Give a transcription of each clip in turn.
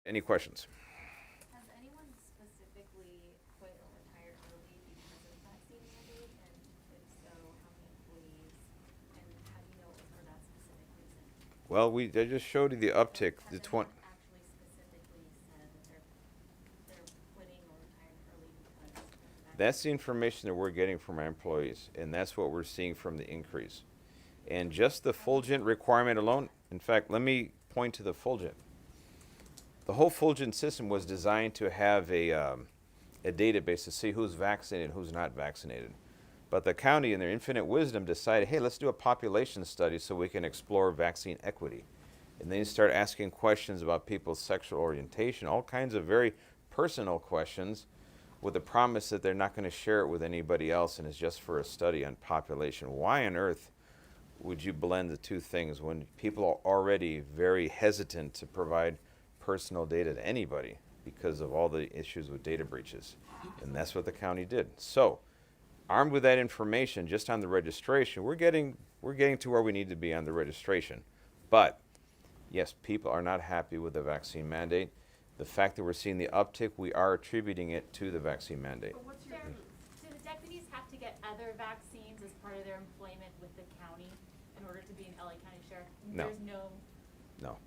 Any questions? Has anyone specifically quit or retired early because of vaccine mandate? And if so, how many employees? And how do you know it was for that specific reason? Well, I just showed you the But uptick. has anyone actually specifically said that they're quitting or retiring early because of the That's vaccine? the information that we're getting from our employees, and that's what we're seeing from the increase. And just the How do you Fulgent know it's requirement for alone, that? in fact, let me point to the Fulgent. The whole Fulgent system was designed to have a database to see who's vaccinated and who's not vaccinated. But the county, in their infinite wisdom, decided, hey, let's do a population study so we can explore vaccine equity. And then you start asking questions about people's sexual orientation, all kinds of very personal questions, with the promise that they're not going to share it with anybody else and it's just for a study on population. Why on earth would you blend the two things when people are already very hesitant to provide personal data to anybody because of all the issues with data breaches? And that's what the county did. So, armed with that information, just on the registration, we're getting to where we need to be on the registration. But yes, people are not happy with the vaccine mandate. The fact that we're seeing the uptick, we are attributing it to the vaccine mandate. But what's your Sheriff, proof? do the deputies have to get other vaccines as part of their employment with the county in order to be an LA County Sheriff? No. There's no. No.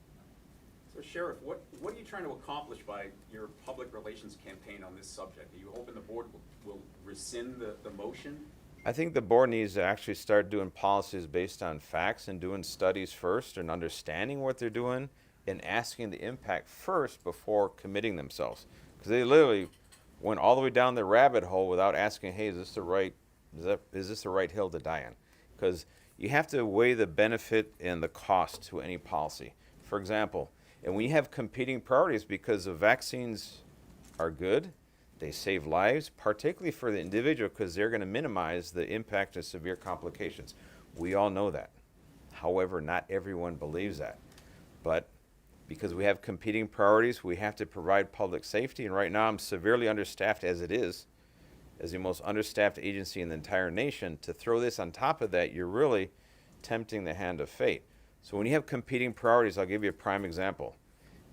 So Sheriff, what are you trying to accomplish by your public relations campaign on this subject? Are you hoping the board will rescind the motion? I think the board needs to actually start doing policies based on facts and doing studies first and understanding what they're doing and asking the impact first before committing themselves. Because they literally went all the way down the rabbit hole without asking, hey, is this the right hill to die on? Because you have to weigh the benefit and the cost to any policy. For example, and when you have competing priorities because the vaccines are good, they save lives, particularly for the individual, because they're going to minimize the impact of severe complications. We all know that. However, not everyone believes that. But because we have competing priorities, we have to provide public safety. And right now, I'm severely understaffed as it is, as the most understaffed agency in the entire nation. To throw this on top of that, you're really tempting the hand of fate. So when you have competing priorities, I'll give you a prime example.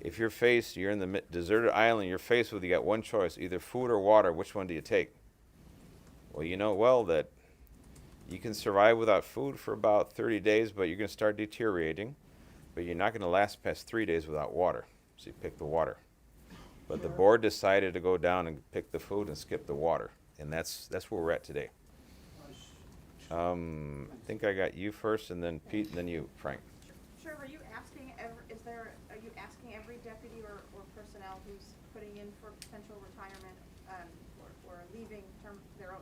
If you're in the deserted island, you're faced with, you got one choice, either food or water, which one do you take? Well, you know well that you can survive without food for about 30 days, but you're going to start deteriorating, but you're not going to last past 3 days without water. So you pick the water. But the board decided to go down and pick the food and skip the water. And that's where we're at today. I think I got you first, and then Pete, and then you, Frank. Sure, are you asking are you asking every deputy or personnel who's putting in for potential retirement, or leaving their own,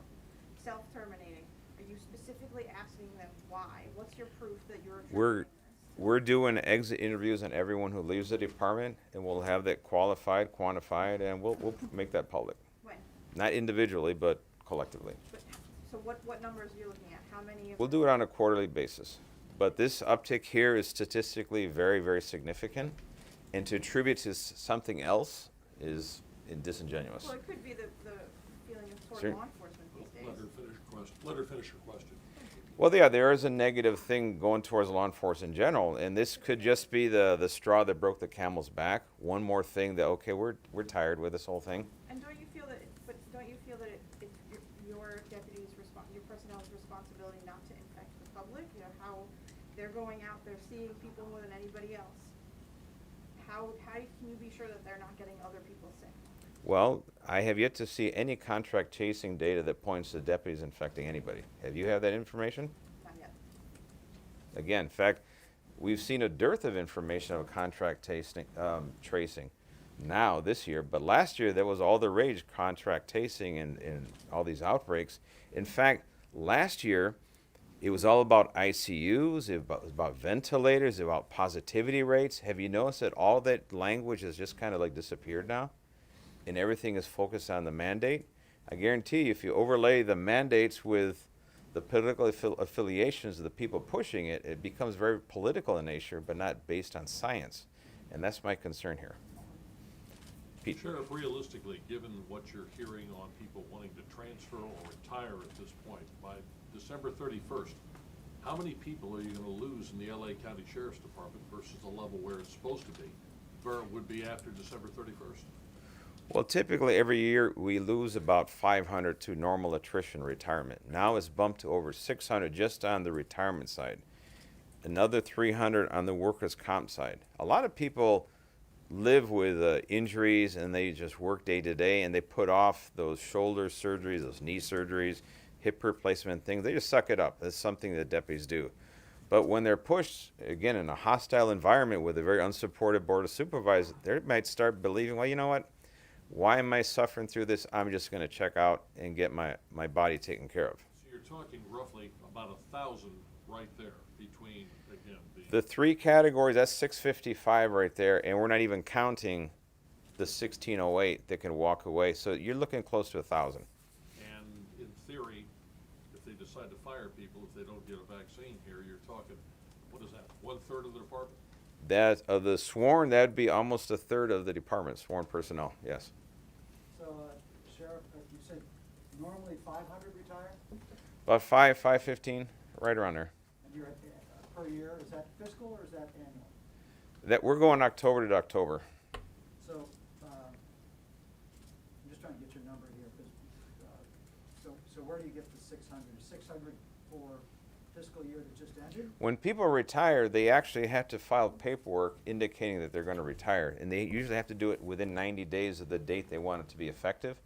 self-terminating, are you specifically asking them why? What's your proof that you're We're attributing this? we're doing exit interviews on everyone who leaves the department, and we'll have that qualified, quantified, and we'll make that public. When? Not individually, but collectively. But, so what numbers are you looking at? How many of We'll do it on a quarterly basis. But this uptick here is statistically very, very significant, and to attribute to something else is disingenuous. Well, it could be the feeling toward Sure. law enforcement these days. Let her finish her question. Well, yeah, there is a negative thing going towards law enforcement in general, and this could just be the straw that broke the camel's back. One more thing that, okay, we're tired with this whole thing. And don't you feel that it's your deputy's your personnel's responsibility not to infect the public? You know, how they're going out, they're seeing people more than anybody else. How can you be sure that they're not getting other people sick? Well, I have yet to see any contract chasing data that points to deputies infecting anybody. Have you had that information? Not yet. Again, in fact, we've seen a dearth of information of contract tracing now this year, but last year there was all the rage, contract tracing and all these outbreaks. In fact, last year it was all about ICUs, it was about ventilators, about positivity rates. Have you noticed that all that language has just kind of like disappeared now? And everything is focused on the mandate? I guarantee you, if you overlay the mandates with the political affiliations of the people pushing it, it becomes very political in nature, but not based on science. And that's my concern here. Pete. Sheriff, realistically, given what you're hearing on people wanting to transfer or retire at this point, by December 31st, how many people are you going to lose in the LA County Sheriff's Department versus the level where it's supposed to be? would be after December 31st? Well, typically every year we lose about 500 to normal attrition retirement. Now it's bumped to over 600 just on the retirement side. Another 300 on the workers' comp side. A lot of people live with injuries and they just work day to day and they put off those shoulder surgeries, those knee surgeries, hip replacement things. They just suck it up. That's something that deputies do. But when they're pushed, again, in a hostile environment with a very unsupportive board of supervisors, they might start believing, well, you know what? Why am I suffering through this? I'm just going to check out and get my body taken care of. So you're talking roughly about 1,000 right there between, again, The three categories, that's 655 right there, and we're not even counting the 1608 that can walk away. So you're looking close to 1,000. And in theory, if they decide to fire people, if they don't get a vaccine here, you're talking, what is that, 1/3 of the department? That of the sworn, that'd be almost 1/3 of the department, sworn personnel, yes. So, Sheriff, you said normally 500 retire, About 515, right around there. and you're at, per year, is that fiscal or is that annual? That we're going October to October. So, I'm just trying to get your number here, because, so where do you get the 600? 600 for fiscal year that just ended? When people retire, they actually have to file paperwork indicating that they're going to retire, and they usually have to do it within 90 days of the date they want it to be effective.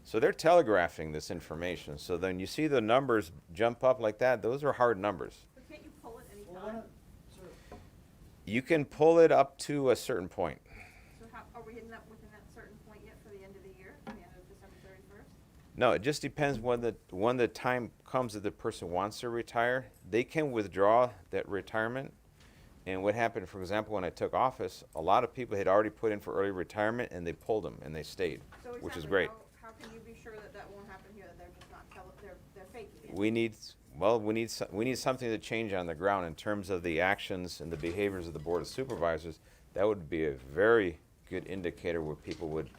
So they're telegraphing this information. So then you see the numbers jump up like that, those are hard numbers. But can't you pull it Well, anytime? sort of, You can pull it up to a certain point. So how, are we hitting that within that certain point yet for the end of the year, the end of December 31st? No, it just depends when the time comes that the person wants to retire. They can withdraw that retirement. And what happened, for example, when I took office, a lot of people had already put in for early retirement and they pulled them and they stayed, So which is exactly great. How can you be sure that that won't happen here, that they're just not they're faking it? We need something to change on the ground in terms of the actions and the behaviors of the Board of Supervisors. That would be a very good indicator where people would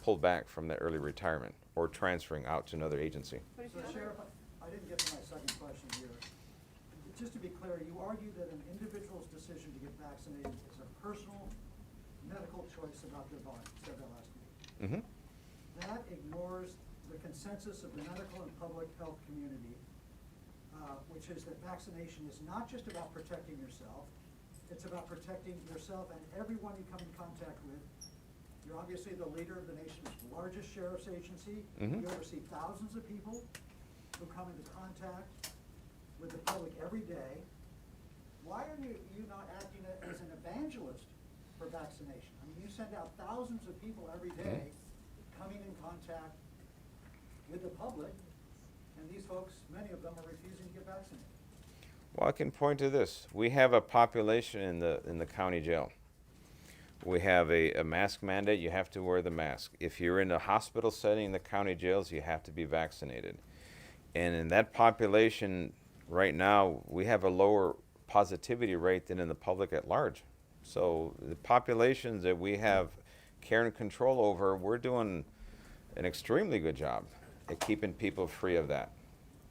pull back from that early retirement or transferring out to another agency. But if so you look- Sheriff, I didn't get to my second question here. Just to be clear, you argue that an individual's decision to get vaccinated is a personal medical choice about their body, said that last meeting. That ignores the consensus of the medical and public health community, which is that vaccination is not just about protecting yourself, it's about protecting yourself and everyone you come in contact with. You're obviously the leader of the nation's largest sheriff's agency. Mhm. You oversee thousands of people who come into contact with the public every day. Why are you not acting as an evangelist for vaccination? I mean, you send out thousands of people every day coming in contact with the public, and these folks, many of them are refusing to get vaccinated. Well, I can point to this. We have a population in the county jail. We have a mask mandate. You have to wear the mask. If you're in a hospital setting in the county jails, you have to be vaccinated. And in that population, right now, we have a lower positivity rate than in the public at large. So the populations that we have care and control over, we're doing an extremely good job at keeping people free of that.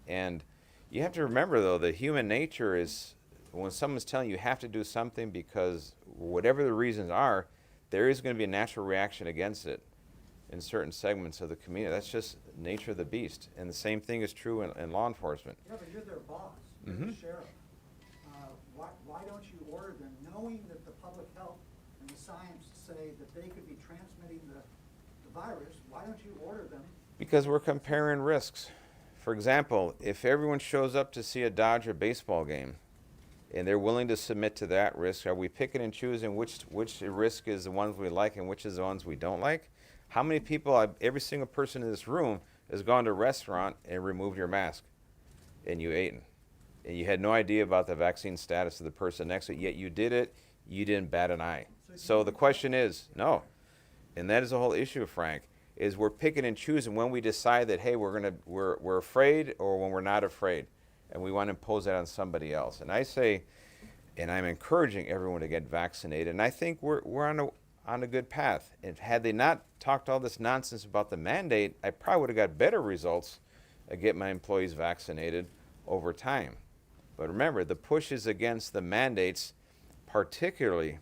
And you have to remember, though, that human nature is, when someone's telling you have to do something because whatever the reasons are, there is going to be a natural reaction against it in certain segments of the community. That's just nature of the beast. And the same thing is true in law enforcement. Yeah, but you're their boss, you're the Mhm. sheriff. Why don't you order them, knowing that the public health and the science say that they could be transmitting the virus, why don't you order them? Because we're comparing risks. For example, if everyone shows up to see a Dodger baseball game and they're willing to submit to that risk, are we picking and choosing which risk is the ones we like and which is the ones we don't like? How many people, every single person in this room has gone to a restaurant and removed your mask and you ate it? And you had no idea about the vaccine status of the person next to it, yet you did it, you didn't bat an eye. So the question is, no. And that is the whole issue, Frank, is we're picking and choosing when we decide that, hey, we're afraid, or when we're not afraid, and we want to impose that on somebody else. And I say, and I'm encouraging everyone to get vaccinated, and I think we're on a good path. And had they not talked all this nonsense about the mandate, I probably would have got better results at getting my employees vaccinated over time. But remember, the push is against the mandates, particularly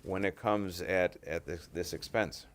when it comes at this expense.